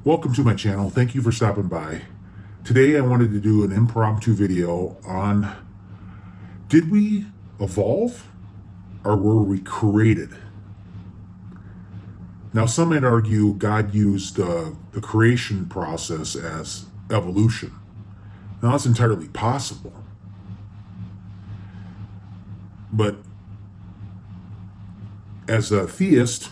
Welcome to my channel. Thank you for stopping by. Today I wanted to do an impromptu video on, did we evolve or were we created? Now some might argue God used the creation process as evolution. Now that's entirely possible. But as a theist,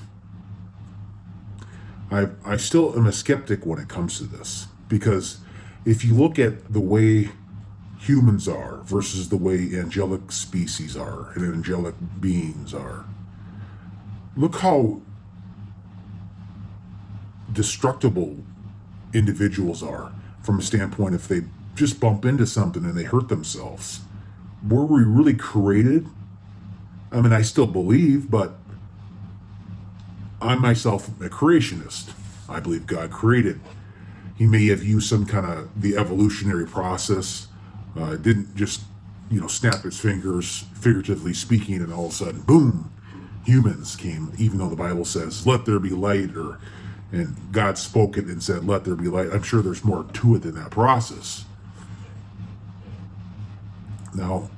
I still am a skeptic when it comes to this, because if you look at the way humans are versus the way angelic species are and angelic beings are, look how destructible individuals are from a standpoint if they just bump into something and they hurt themselves. Were we really created? I mean, I still believe, but I myself am a creationist. I believe God created. He may have used some kind of the evolutionary process. Didn't just, snap his fingers, figuratively speaking, and all of a sudden, boom, humans came, even though the Bible says, let there be light, and God spoke it and said, let there be light. I'm sure there's more to it than that process. Now,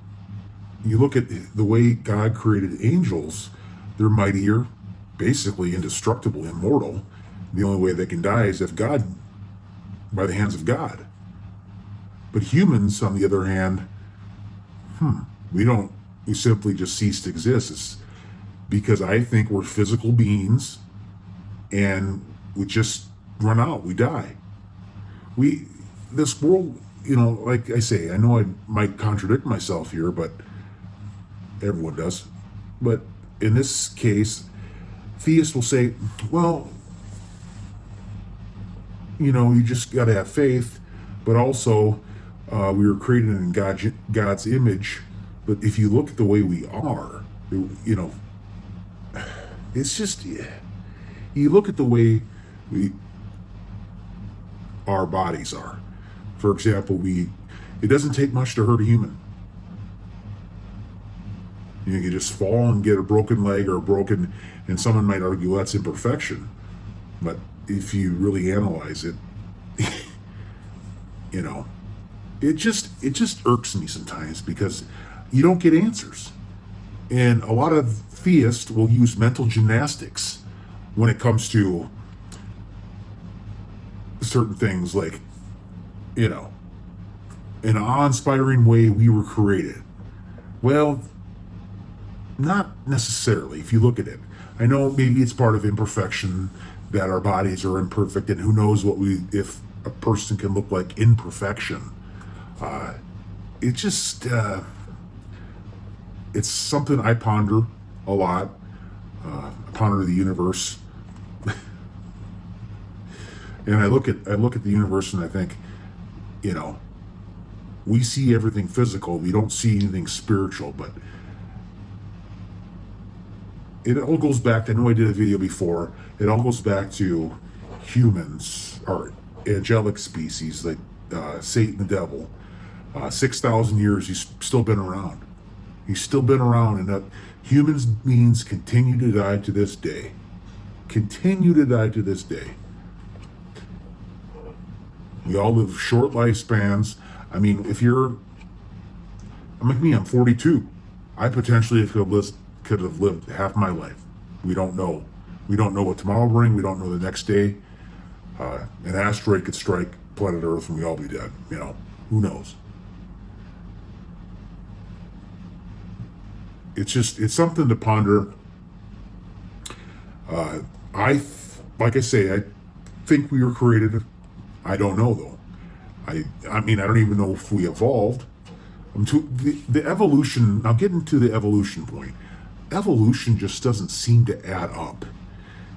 you look at the way God created angels, they're mightier, basically indestructible, immortal. The only way they can die is if by the hands of God. But humans, on the other hand, we simply just cease to exist. It's because I think we're physical beings and we just run out, we die. This world, like I say, I know I might contradict myself here, but everyone does. But in this case, theists will say, well, you just got to have faith, but also we were created in God's image. But if you look at the way we are, it's just, you look at the way our bodies are. For example, it doesn't take much to hurt a human. You can just fall and get a broken leg or and someone might argue that's imperfection. But if you really analyze it, it just irks me sometimes because you don't get answers. And a lot of theists will use mental gymnastics when it comes to certain things, like, in an awe-inspiring way we were created. Well, not necessarily, if you look at it. I know maybe it's part of imperfection, that our bodies are imperfect, and who knows if a person can look like imperfection. It's something I ponder a lot. I ponder the universe. And I look at the universe and I think, we see everything physical, we don't see anything spiritual, but it all goes back to, I know I did a video before, it all goes back to humans, or angelic species, like Satan the devil. 6,000 years, he's still been around. He's still been around, and that humans beings continue to die to this day. Continue to die to this day. We all live short lifespans. I mean, I'm like me, I'm 42. I potentially could have lived half my life. We don't know. We don't know what tomorrow will bring. We don't know the next day. An asteroid could strike planet Earth and we all be dead. Who knows? It's something to ponder. Like I say, I think we were created. I don't know though. I mean, I don't even know if we evolved. The evolution, now getting to the evolution point, evolution just doesn't seem to add up.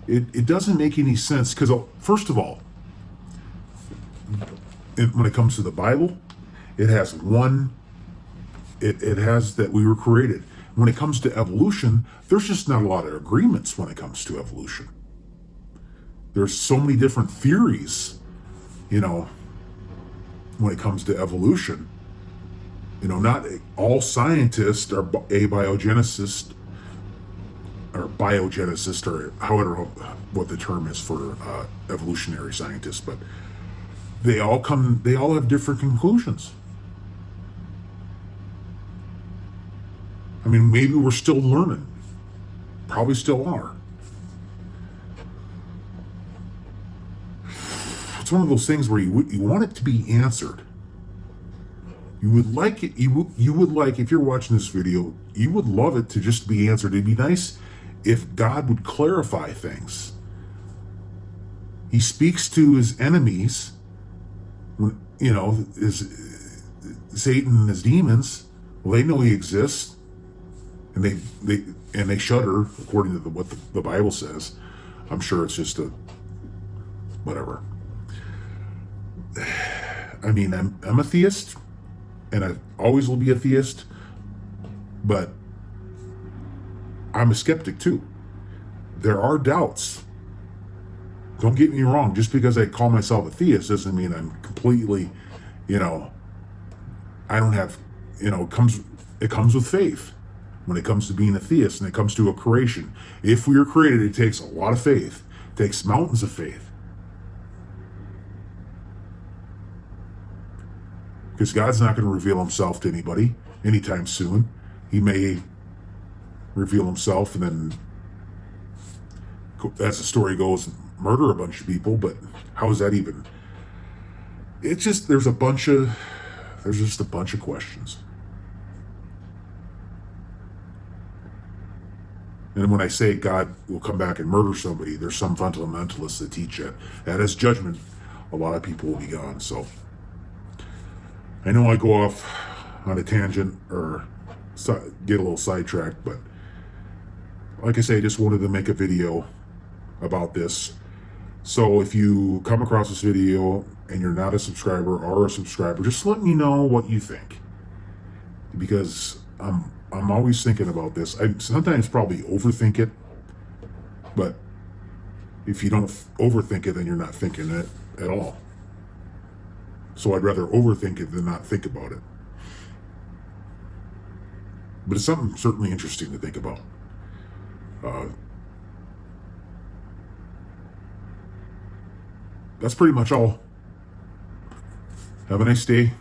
It doesn't make any sense, because first of all, when it comes to the Bible, it has that we were created. When it comes to evolution, there's just not a lot of agreements when it comes to evolution. There's so many different theories, when it comes to evolution. Not all scientists are abiogenicists or biogenicist, or however what the term is for evolutionary scientists, but they all have different conclusions. I mean, maybe we're still learning. Probably still are. It's one of those things where you want it to be answered. You would like it. You would like, if you're watching this video, you would love it to just be answered. It'd be nice if God would clarify things. He speaks to his enemies, when, his Satan and his demons. Well, they know he exists, and they shudder according to what the Bible says. I'm sure it's just a whatever. I mean, I'm a theist, and I always will be a theist, but I'm a skeptic too. There are doubts. Don't get me wrong. Just because I call myself a theist doesn't mean I'm completely, I don't have, it comes with faith when it comes to being a theist, and it comes to a creation. If we are created, it takes a lot of faith. It takes mountains of faith. Because God's not going to reveal himself to anybody anytime soon. He may reveal himself and then, as the story goes, murder a bunch of people, but how is that even? It's just, there's just a bunch of questions. And when I say God will come back and murder somebody, there's some fundamentalists that teach that as judgment, a lot of people will be gone. So I know I go off on a tangent or get a little sidetracked, but like I say, I just wanted to make a video about this. So if you come across this video and you're not a subscriber or a subscriber, just let me know what you think, because I'm always thinking about this. I sometimes probably overthink it, but if you don't overthink it, then you're not thinking it at all. So I'd rather overthink it than not think about it. But it's something certainly interesting to think about. That's pretty much all. Have a nice day.